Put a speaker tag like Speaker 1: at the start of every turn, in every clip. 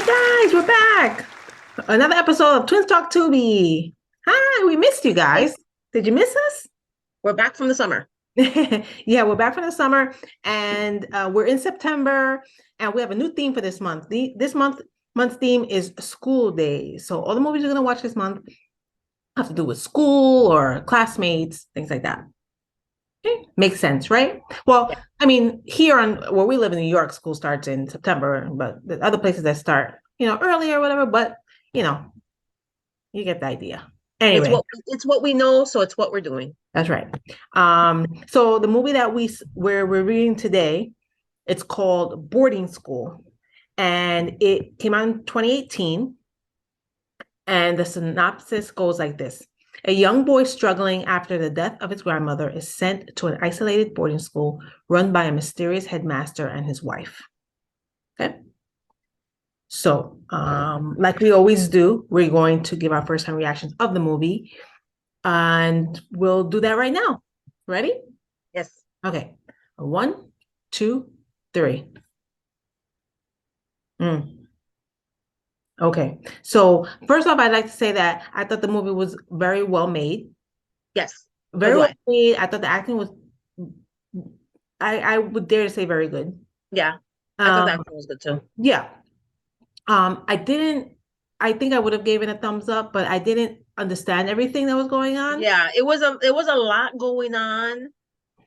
Speaker 1: Guys, we're back. Another episode of Twins Talk Tubi. Hi, we missed you
Speaker 2: Hey,
Speaker 1: guys. Did you miss us?
Speaker 2: we're back from the summer.
Speaker 1: Yeah, we're back from the summer and we're in September and we have a new theme for this month. This month's theme is school days. So all the movies you're going to watch this month have to do with school or classmates, things like that. Okay. Makes sense, right? Well,
Speaker 2: Yeah.
Speaker 1: I mean, here on where we live in New York, school starts in September, but the other places that start, earlier or whatever, but you know, you get the idea. Anyway,
Speaker 2: It's what we know, so it's what we're doing.
Speaker 1: that's right. So the movie that we're reading today, it's called Boarding School, and it came out in 2018. And the synopsis goes like this. A young boy struggling after the death of his grandmother is sent to an isolated boarding school run by a mysterious headmaster and his wife. Okay. So, like we always do, we're going to give our first time reactions of the movie, and we'll do that right now. Ready?
Speaker 2: Yes.
Speaker 1: Okay. One, two, three. Mm. Okay. So, first off, I'd like to say that I thought the movie was very well made.
Speaker 2: Yes. So
Speaker 1: Very
Speaker 2: do
Speaker 1: well
Speaker 2: I.
Speaker 1: made. I thought the acting was, I would dare to say very good.
Speaker 2: Yeah. I thought that
Speaker 1: Um,
Speaker 2: was good too.
Speaker 1: yeah. I didn't, I think I would have given a thumbs up, but I didn't understand everything that was going on.
Speaker 2: Yeah, it was a lot going on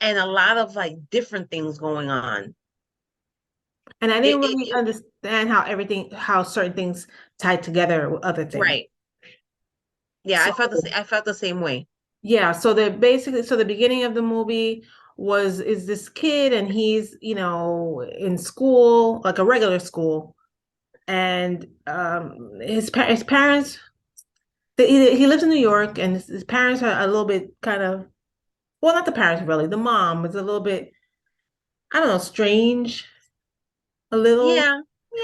Speaker 2: and a lot of like different things going on.
Speaker 1: And I
Speaker 2: It,
Speaker 1: didn't
Speaker 2: it,
Speaker 1: really
Speaker 2: it
Speaker 1: understand how certain things tied together with other things.
Speaker 2: right. Yeah,
Speaker 1: So
Speaker 2: I felt the same way.
Speaker 1: yeah, so the beginning of the movie is this kid and he's, in school, like a regular school, and his parents he lives in New York, and his parents are a little bit kind of, well, not the parents really, the mom is a little bit, I don't know, strange, a little
Speaker 2: Yeah.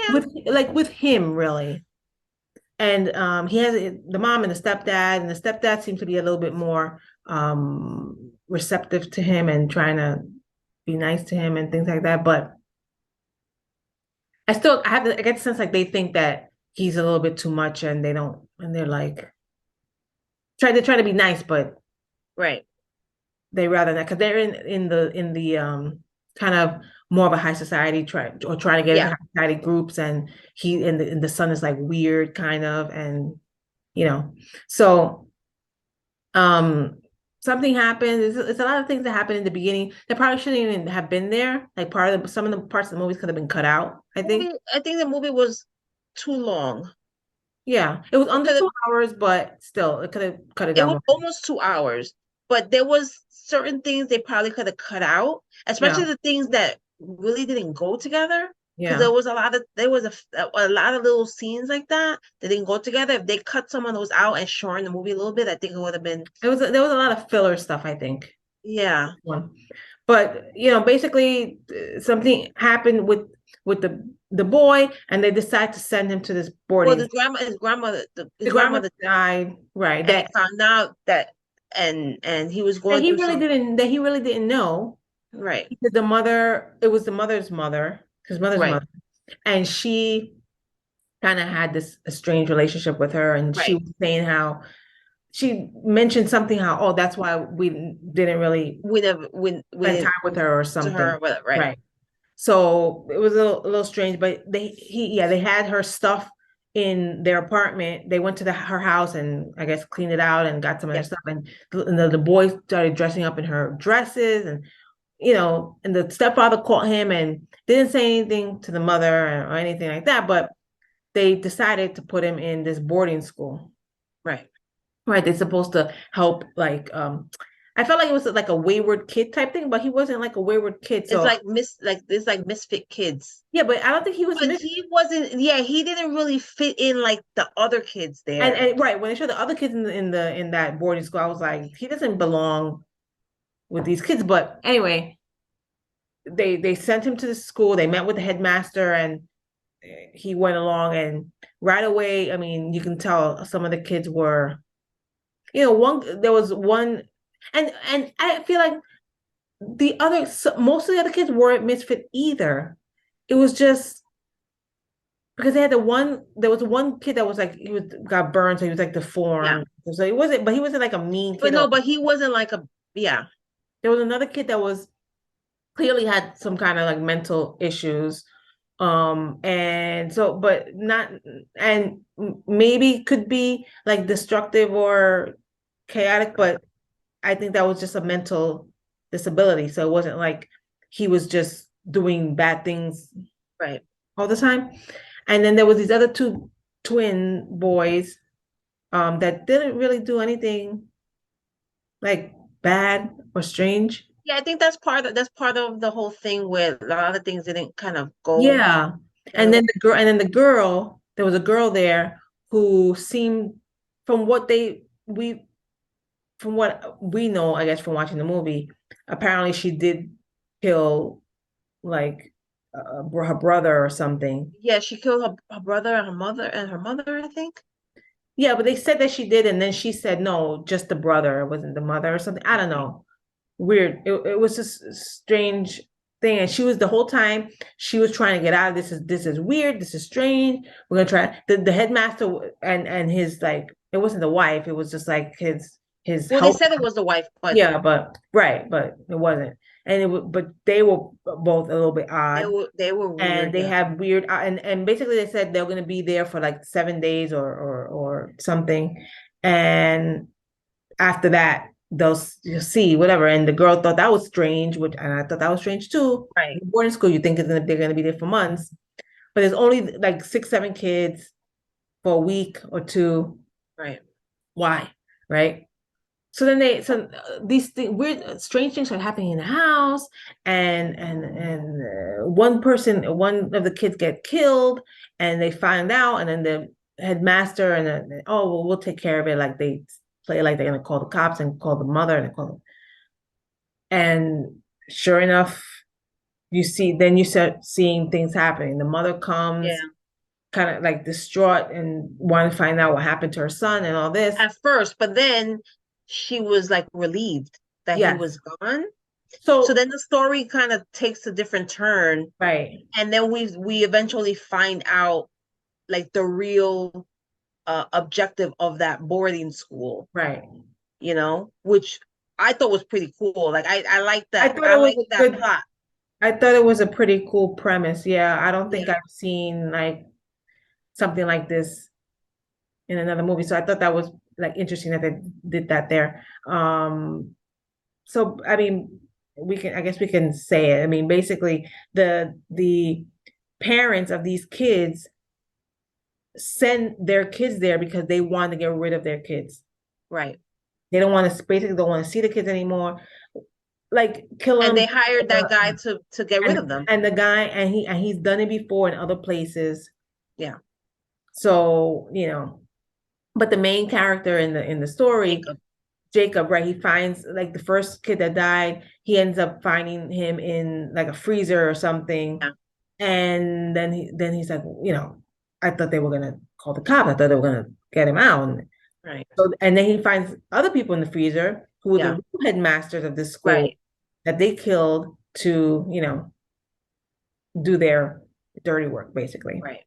Speaker 2: Yeah.
Speaker 1: with him really. And he has the mom and the stepdad seems to be a little bit more receptive to him and trying to be nice to him and things like that. But I get the sense like they think that he's a little bit too much, and they don't, and they're like try to be nice, but
Speaker 2: Right.
Speaker 1: they rather not, because they're in the kind of more of a high society, trying to get into
Speaker 2: Yeah.
Speaker 1: high society groups, and the son is like weird kind of, and you know so um something happened. It's a lot of things that happen in the beginning that probably shouldn't even have been there. Like some of the parts of the movies could have been cut out, I think.
Speaker 2: I think the movie was too long.
Speaker 1: Yeah, it was
Speaker 2: It
Speaker 1: under
Speaker 2: could have
Speaker 1: 2 hours, but still it could have cut it
Speaker 2: it
Speaker 1: down
Speaker 2: was
Speaker 1: more.
Speaker 2: almost 2 hours, but there was certain things they probably could have cut out, especially
Speaker 1: Yeah,
Speaker 2: the things that really didn't go together. Because
Speaker 1: yeah.
Speaker 2: there was a lot of little scenes like that that didn't go together. If they cut some of those out and shortened the movie a little bit, I think it would have been,
Speaker 1: There was a lot of filler stuff, I think.
Speaker 2: yeah.
Speaker 1: One. But basically something happened with the boy, and they decide to send him to this
Speaker 2: Well,
Speaker 1: boarding.
Speaker 2: his
Speaker 1: The grandma
Speaker 2: grandmother,
Speaker 1: died, right?
Speaker 2: and they found out that, and he was going through some,
Speaker 1: That he really didn't know,
Speaker 2: right,
Speaker 1: because it was the mother's mother, his mother's
Speaker 2: right,
Speaker 1: mother, and she kind of had this a strange relationship with her, and she
Speaker 2: right.
Speaker 1: was saying how she mentioned something, how, oh, that's why we didn't really spend
Speaker 2: We
Speaker 1: time with her or
Speaker 2: to
Speaker 1: something.
Speaker 2: her, whatever, right.
Speaker 1: Right. So it was a little strange, but they had her stuff in their apartment. They went to her house and I guess cleaned it out and got some of her
Speaker 2: Yeah,
Speaker 1: stuff. And the boy started dressing up in her dresses, and and the stepfather caught him and didn't say anything to the mother or anything like that. But they decided to put him in this boarding school.
Speaker 2: right.
Speaker 1: Right, they're supposed to help, like, I felt like it was like a wayward kid type thing, but he wasn't like a wayward kid.
Speaker 2: It's
Speaker 1: So
Speaker 2: like misfit kids.
Speaker 1: yeah, but I don't think he was
Speaker 2: But he wasn't, yeah, he didn't really fit in like the other kids there.
Speaker 1: and right, when they showed the other kids in that boarding school, I was like, he doesn't belong with these kids. But anyway, they sent him to the school. They met with the headmaster, and he went along, and right away, I mean, you can tell some of the kids were, one there was one, and I feel like most of the other kids weren't misfit either. It was just because they had there was one kid that was like he was got burned, so he was like
Speaker 2: Yeah.
Speaker 1: deformed. So it wasn't, but he wasn't like a mean
Speaker 2: But
Speaker 1: kid. Or
Speaker 2: no, but he wasn't like a, yeah,
Speaker 1: there was another kid that was clearly had some kind of like mental issues. And so, but not, and maybe could be like destructive or chaotic,
Speaker 2: right,
Speaker 1: but I think that was just a mental disability. So it wasn't like he was just doing bad things
Speaker 2: right.
Speaker 1: all the time. And then there was these other two twin boys that didn't really do anything like bad or strange.
Speaker 2: Yeah, I think that's part of the whole thing where a lot of things didn't kind of go
Speaker 1: Yeah.
Speaker 2: together.
Speaker 1: And then the girl, there was a girl there who seemed from what they we from what we know, I guess from watching the movie, apparently she did kill like her brother or something.
Speaker 2: Yeah, she killed her brother and her mother, I think.
Speaker 1: Yeah, but they said that she did, and then she said no, just the brother, it wasn't the mother or something. I don't know. Weird. It was just a strange thing. And she was the whole time she was trying to get out of this is weird, this is strange. We're gonna try the headmaster and his like it wasn't the wife, it was just like his
Speaker 2: Well, they
Speaker 1: help.
Speaker 2: said it was the wife, but
Speaker 1: Yeah, but right, but it wasn't. And but they were both a little bit odd.
Speaker 2: they were
Speaker 1: And
Speaker 2: weird,
Speaker 1: they
Speaker 2: yeah.
Speaker 1: have weird and basically they said they're gonna be there for like 7 days or something. And after that, you'll see whatever. And the girl thought that was strange, which and I thought that was strange too.
Speaker 2: Right,
Speaker 1: In boarding school, you think they're gonna be there for months, but there's only like 6, 7 kids for a week or two.
Speaker 2: right.
Speaker 1: Why? Right? So then these weird, strange things are happening in the house, and one of the kids get killed, and they find out, and then the headmaster and then, oh well, we'll take care of it. Like they play like they're gonna call the cops and call the mother and call them. And sure enough, then you start seeing things happening. The mother
Speaker 2: Yeah.
Speaker 1: comes kind of like distraught and want to find out what happened to her son and all this.
Speaker 2: At first, but then she was like relieved that he
Speaker 1: Yes.
Speaker 2: was gone. So
Speaker 1: So
Speaker 2: then the story kind of takes a different turn,
Speaker 1: right,
Speaker 2: and then we eventually find out like the real objective of that boarding school,
Speaker 1: right.
Speaker 2: which I thought was pretty cool. Like I like
Speaker 1: I
Speaker 2: that.
Speaker 1: thought
Speaker 2: I
Speaker 1: it was
Speaker 2: like
Speaker 1: a
Speaker 2: that
Speaker 1: good,
Speaker 2: plot.
Speaker 1: I thought it was a pretty cool premise. Yeah, I don't think
Speaker 2: Yeah,
Speaker 1: I've seen like something like this in another movie. So I thought that was like interesting that they did that there. So I mean, I guess we can say it. I mean, basically the parents of these kids send their kids there because they want to get rid of their kids.
Speaker 2: right.
Speaker 1: They don't want to basically don't want to see the kids anymore. Like kill
Speaker 2: And
Speaker 1: them.
Speaker 2: they hired that guy to get rid of them.
Speaker 1: And the guy and he's done it before in other places.
Speaker 2: Yeah,
Speaker 1: So, but the main character in the story,
Speaker 2: Jacob.
Speaker 1: Jacob, right? He finds like the first kid that died, he ends up finding him in like a freezer or something.
Speaker 2: Yeah,
Speaker 1: And then he's like, I thought they were gonna call the cops. I thought they were gonna get him out.
Speaker 2: right.
Speaker 1: And then he finds other people in the freezer who were the
Speaker 2: Yeah,
Speaker 1: real headmasters of this school
Speaker 2: right,
Speaker 1: that they killed to, do their dirty work, basically.
Speaker 2: right.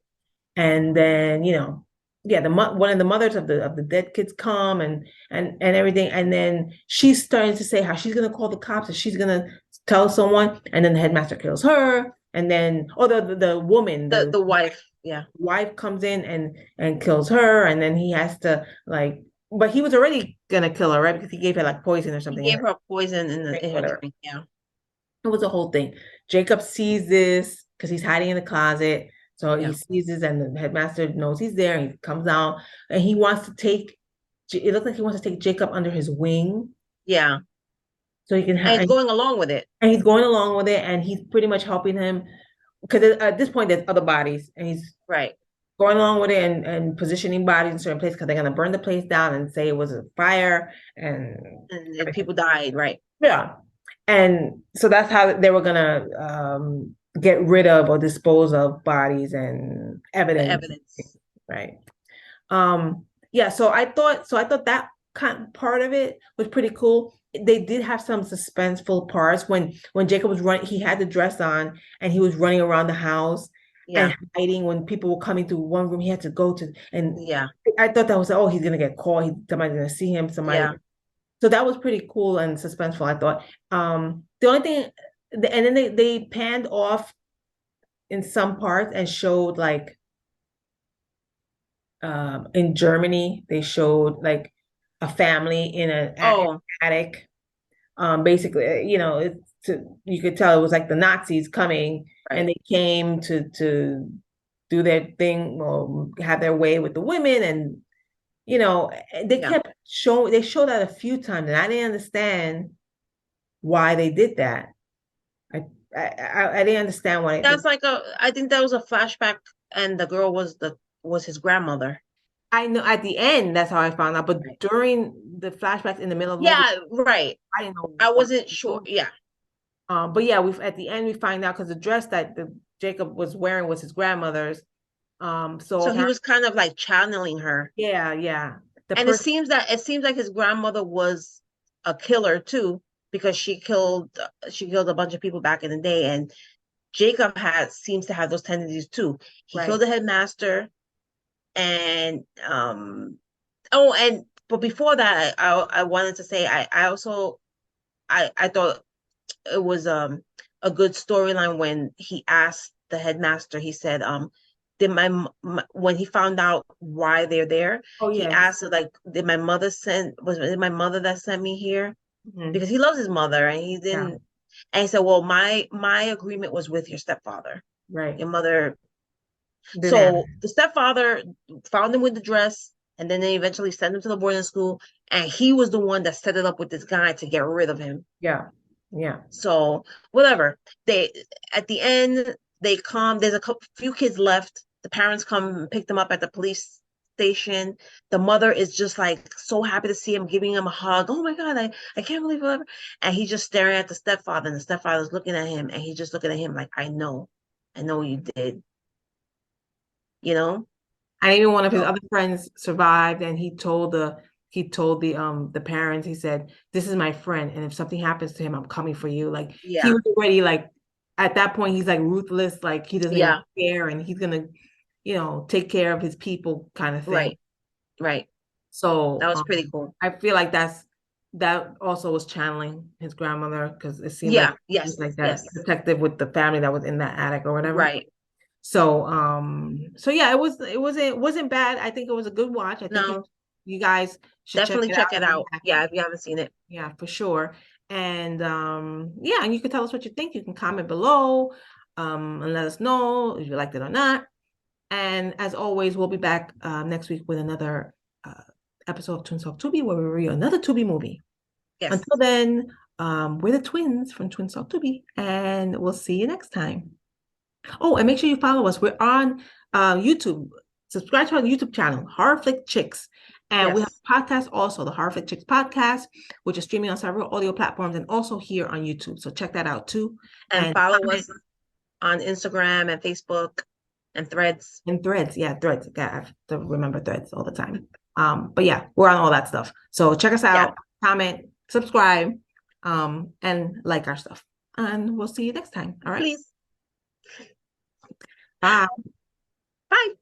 Speaker 1: And then, yeah, one of the mothers of the dead kids come and everything. And then she's starting to say how she's gonna call the cops and she's gonna tell someone, and then the headmaster kills her. And then, the woman,
Speaker 2: The wife. Yeah,
Speaker 1: wife comes in and kills her, and then he has to like, but he was already gonna kill her, right? Because he gave her like poison or
Speaker 2: he
Speaker 1: something in
Speaker 2: gave
Speaker 1: her
Speaker 2: her poison
Speaker 1: drink,
Speaker 2: in her
Speaker 1: whatever.
Speaker 2: drink. Yeah,
Speaker 1: It was a whole thing. Jacob sees this because he's hiding in the closet. So he
Speaker 2: yeah,
Speaker 1: sees this, and the headmaster knows he's there. And he comes out, and he wants to take. It looks like he wants to take Jacob under his wing,
Speaker 2: yeah.
Speaker 1: so he can
Speaker 2: And
Speaker 1: have.
Speaker 2: it's going along with it.
Speaker 1: And he's going along with it, and he's pretty much helping him because at this point there's other bodies, and he's
Speaker 2: Right.
Speaker 1: going along with it and positioning bodies in certain places because they're gonna burn the place down and say it was a fire and
Speaker 2: And
Speaker 1: everything.
Speaker 2: people died. Right.
Speaker 1: Yeah. And so that's how they were gonna get rid of or dispose of bodies and
Speaker 2: The
Speaker 1: evidence,
Speaker 2: evidence.
Speaker 1: right? Yeah, so I thought that kind of part of it was pretty cool. They did have some suspenseful parts when Jacob was running, he had the dress on and he was running around the house
Speaker 2: Yeah.
Speaker 1: and hiding when people were coming to one room. He had to go to, and
Speaker 2: Yeah.
Speaker 1: I thought that was, oh, he's gonna get caught. Somebody's gonna see him. Somebody.
Speaker 2: Yeah.
Speaker 1: So that was pretty cool and suspenseful, I thought. The only thing, and then they panned off in some parts and showed like in Germany, they showed like a family in an
Speaker 2: Oh,
Speaker 1: attic. Basically, you could tell it was like the Nazis coming, and
Speaker 2: right.
Speaker 1: they came to do their thing or have their way with the women, and they
Speaker 2: Yeah.
Speaker 1: kept showing. They showed that a few times, and I didn't understand why they did that. I I didn't understand why
Speaker 2: That's like I think that was a flashback, and the girl was his grandmother.
Speaker 1: I know at the end that's how I found out, but
Speaker 2: Right.
Speaker 1: during the flashbacks in the middle of the movie,
Speaker 2: Yeah, right.
Speaker 1: I didn't know
Speaker 2: I
Speaker 1: what
Speaker 2: wasn't
Speaker 1: was
Speaker 2: sure.
Speaker 1: going on.
Speaker 2: Yeah.
Speaker 1: But yeah, we at the end we find out because the dress that the Jacob was wearing was his grandmother's. So
Speaker 2: So he
Speaker 1: apparently,
Speaker 2: was kind of like channeling her.
Speaker 1: yeah, yeah. The
Speaker 2: And
Speaker 1: person,
Speaker 2: it seems like his grandmother was a killer too, because she killed a bunch of people back in the day, and Jacob has seems to have those tendencies too. He killed
Speaker 1: right?
Speaker 2: the headmaster, and oh, and but before that, I wanted to say I also I thought it was a good storyline when he asked the headmaster. He said, did my when he found out why they're there,
Speaker 1: Oh
Speaker 2: he
Speaker 1: yes.
Speaker 2: asked like, did my mother send was it my mother that sent me here?
Speaker 1: Mhm.
Speaker 2: Because he loves his mother, and he
Speaker 1: Yeah,
Speaker 2: didn't. And he said, well, my agreement was with your stepfather.
Speaker 1: right.
Speaker 2: Your mother.
Speaker 1: Didn't.
Speaker 2: So the stepfather found him with the dress, and then they eventually sent him to the boarding school, and he was the one that set it up with this guy to get rid of him.
Speaker 1: Yeah, yeah.
Speaker 2: So whatever. They at the end they come. There's few kids left. The parents come and pick them up at the police station. The mother is just like so happy to see him, giving him a hug. Oh my God, I can't believe whatever. And he's just staring at the stepfather, and the stepfather's looking at him, and he's just looking at him like, I know you did, you know?
Speaker 1: And even one of his
Speaker 2: So
Speaker 1: other friends survived, and he told the parents, he said, "This is my friend, and if something happens to him, I'm coming for you." Like he
Speaker 2: yeah,
Speaker 1: was already like at that point, he's like ruthless, like he doesn't even
Speaker 2: yeah,
Speaker 1: care, and he's gonna, take care of his people, kind of thing.
Speaker 2: right, right. That
Speaker 1: So
Speaker 2: was pretty cool.
Speaker 1: I feel like that also was channeling his grandmother because it seemed like
Speaker 2: Yeah,
Speaker 1: he was
Speaker 2: yes,
Speaker 1: like that
Speaker 2: yes,
Speaker 1: protective with the family that was in that attic or whatever.
Speaker 2: right.
Speaker 1: So yeah, it wasn't bad. I think it was a good watch. I think
Speaker 2: No,
Speaker 1: you guys should check
Speaker 2: definitely
Speaker 1: it
Speaker 2: check
Speaker 1: out
Speaker 2: it
Speaker 1: if you
Speaker 2: out. Yeah,
Speaker 1: haven't.
Speaker 2: if you haven't seen it.
Speaker 1: Yeah, for sure. And yeah, and you can tell us what you think. You can comment below, and let us know if you liked it or not. And as always, we'll be back next week with another episode of Twin Talk Tubi where we review another Tubi movie.
Speaker 2: Yes.
Speaker 1: Until then, we're the twins from Twin Talk Tubi, and we'll see you next time. Oh, and make sure you follow us. We're on YouTube. Subscribe to our YouTube channel, Horror Flick Chicks. And we have
Speaker 2: Yes.
Speaker 1: a podcast also, the Horror Flick Chicks podcast, which is streaming on several audio platforms and also here on YouTube. So check that out too.
Speaker 2: And
Speaker 1: And
Speaker 2: follow
Speaker 1: comment
Speaker 2: us on Instagram and Facebook and Threads.
Speaker 1: and threads. Yeah, threads. Yeah, I have to remember threads all the time. But yeah, we're on all that stuff. So check us
Speaker 2: Yeah.
Speaker 1: out, comment, subscribe, and like our stuff. And we'll see you next time. All right.
Speaker 2: Please.
Speaker 1: Bye.
Speaker 2: Bye.